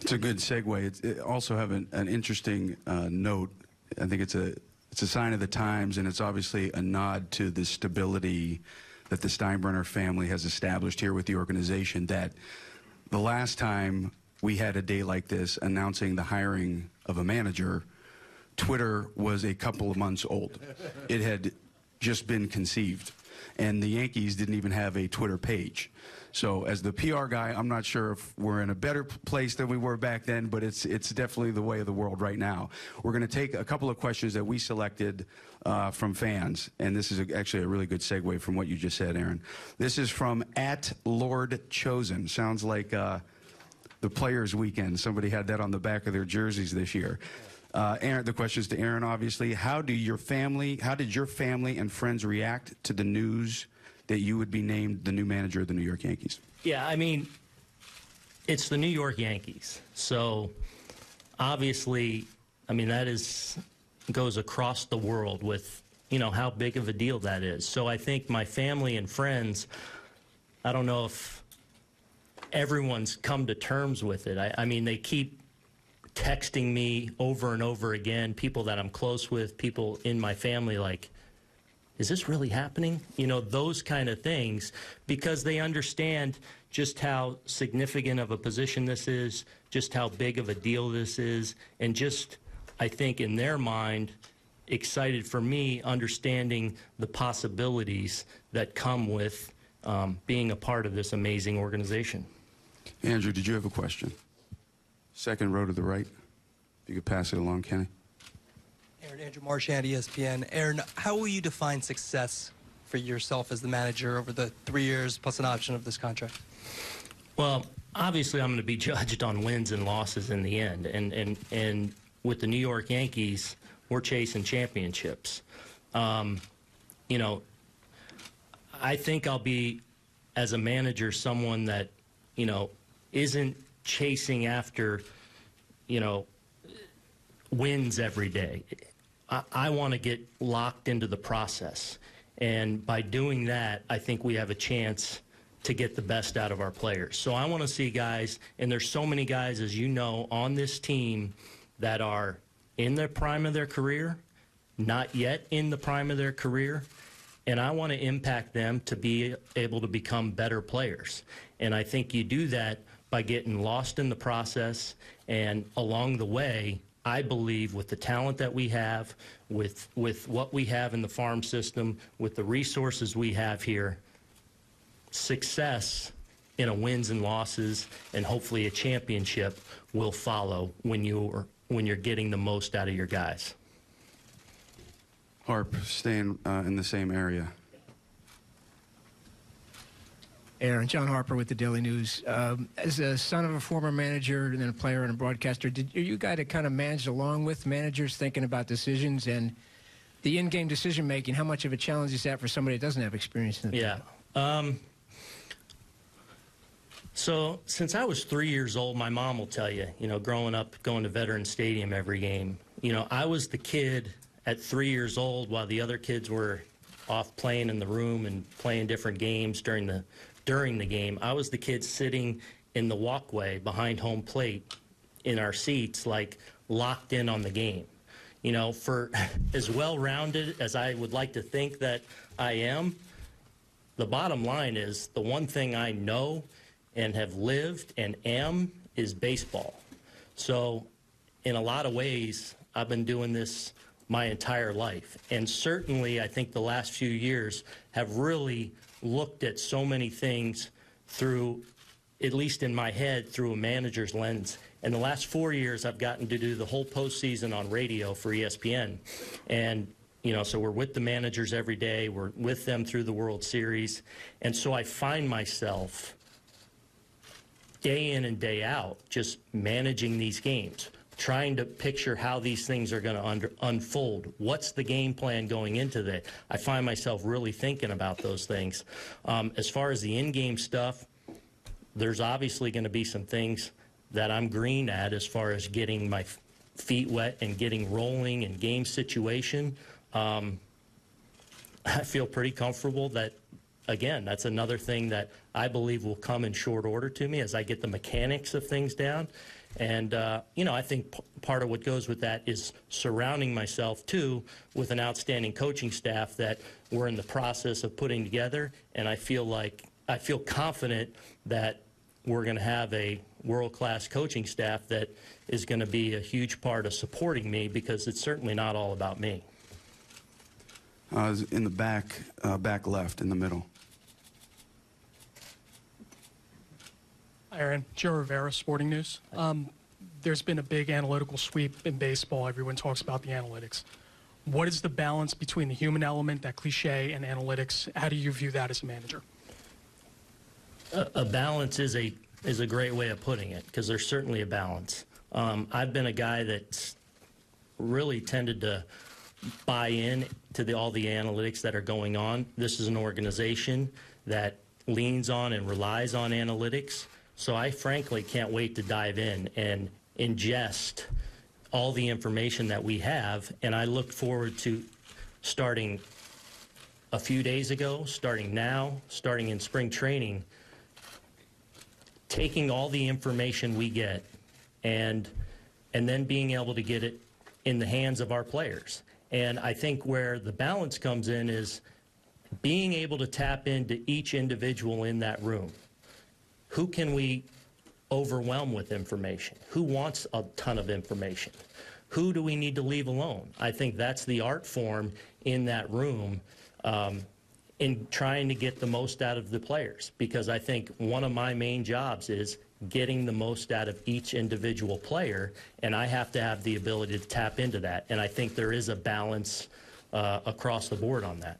It's a good segue. It also have an interesting note. I think it's a sign of the times, and it's obviously a nod to the stability that the Steinbrenner family has established here with the organization, that the last time we had a day like this announcing the hiring of a manager, Twitter was a couple of months old. It had just been conceived, and the Yankees didn't even have a Twitter page. So as the PR guy, I'm not sure if we're in a better place than we were back then, but it's definitely the way of the world right now. We're going to take a couple of questions that we selected from fans, and this is actually a really good segue from what you just said, Aaron. This is from @LordChosen. Sounds like the Players Weekend. Somebody had that on the back of their jerseys this year. Aaron, the question is to Aaron, obviously. How did your family and friends react to the news that you would be named the new manager of the New York Yankees? Yeah, I mean, it's the New York Yankees. So, obviously, I mean, that goes across the world with, how big of a deal that is. So I think my family and friends, I don't know if everyone's come to terms with it. I mean, they keep texting me over and over again, people that I'm close with, people in my family, like, is this really happening? Those kind of things, because they understand just how significant of a position this is, just how big of a deal this is, and just, I think in their mind, excited for me, understanding the possibilities that come with being a part of this amazing organization. Andrew, did you have a question? Second row to the right. If you could pass it along, Kenny. Andrew Marchand, ESPN. Aaron, how will you define success for yourself as the manager over the 3 years plus an option of this contract? Well, obviously I'm going to be judged on wins and losses in the end. And with the New York Yankees, we're chasing championships. I think I'll be, as a manager, someone that, isn't chasing after, wins every day. I want to get locked into the process. And by doing that, I think we have a chance to get the best out of our players. So I want to see guys, and there's so many guys, as you know, on this team that are in the prime of their career, not yet in the prime of their career, and I want to impact them to be able to become better players. And I think you do that by getting lost in the process, and along the way, I believe with the talent that we have, with what we have in the farm system, with the resources we have here, success in a wins and losses and hopefully a championship will follow when you're getting the most out of your guys. Harp, staying in the same area. Aaron, John Harper with the Daily News. As a son of a former manager and then a player and a broadcaster, are you a guy that kind of managed along with managers thinking about decisions and the in-game decision-making? How much of a challenge is that for somebody that doesn't have experience in it? Yeah. So since I was 3 years old, my mom will tell you, growing up, going to Veterans Stadium every game, I was the kid at 3 years old while the other kids were off playing in the room and playing different games during the game. I was the kid sitting in the walkway behind home plate in our seats, like locked in on the game. For as well-rounded as I would like to think that I am, the bottom line is the one thing I know and have lived and am is baseball. So in a lot of ways, I've been doing this my entire life. And certainly, I think the last few years have really looked at so many things through, at least in my head, through a manager's lens. And the last 4 years, I've gotten to do the whole postseason on radio for ESPN. And, so we're with the managers every day. We're with them through the World Series. And so I find myself day in and day out just managing these games, trying to picture how these things are going to unfold. What's the game plan going into that? I find myself really thinking about those things. As far as the in-game stuff, there's obviously going to be some things that I'm green at as far as getting my feet wet and getting rolling in game situation. I feel pretty comfortable that, again, that's another thing that I believe will come in short order to me as I get the mechanics of things down. And, you know, I think part of what goes with that is surrounding myself, too, with an outstanding coaching staff that we're in the process of putting together. And I feel confident that we're going to have a world-class coaching staff that is going to be a huge part of supporting me, because it's certainly not all about me. In the back left, in the middle. Hi, Aaron. Joe Rivera, Sporting News. There's been a big analytical sweep in baseball. Everyone talks about the analytics. What is the balance between the human element, that cliche, and analytics? How do you view that as a manager? A balance is a great way of putting it, because there's certainly a balance. I've been a guy that's really tended to buy in to all the analytics that are going on. This is an organization that leans on and relies on analytics. So I frankly can't wait to dive in and ingest all the information that we have. And I look forward to starting a few days ago, starting now, starting in spring training, taking all the information we get and then being able to get it in the hands of our players. And I think where the balance comes in is being able to tap into each individual in that room. Who can we overwhelm with information? Who wants a ton of information? Who do we need to leave alone? I think that's the art form in that room, in trying to get the most out of the players. Because I think one of my main jobs is getting the most out of each individual player, and I have to have the ability to tap into that. And I think there is a balance across the board on that.